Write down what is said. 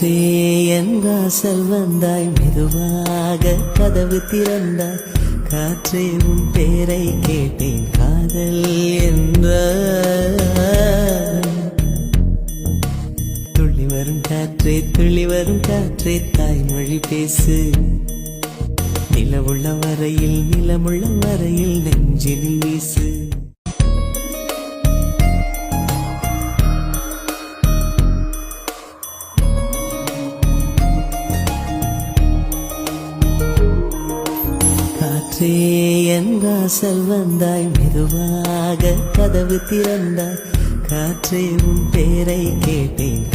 காற்றே என் வாசல் வந்தாய், மெதுவாக கதவு திறந்தாய். காற்றே உன் பேரை கேட்டேன், காதல் என்ற துள்ளி வரும் காற்றே, துள்ளி வரும் காற்றே, தாய்மொழி பேசு. நிலவுள்ள வரையில், நிலமுள்ள வரையில் நெஞ்சினில் வீசு. காற்றே என் வாசல் வந்தாய், மெதுவாக கதவு திறந்தாய். காற்றே உன் பேரை கேட்டேன்.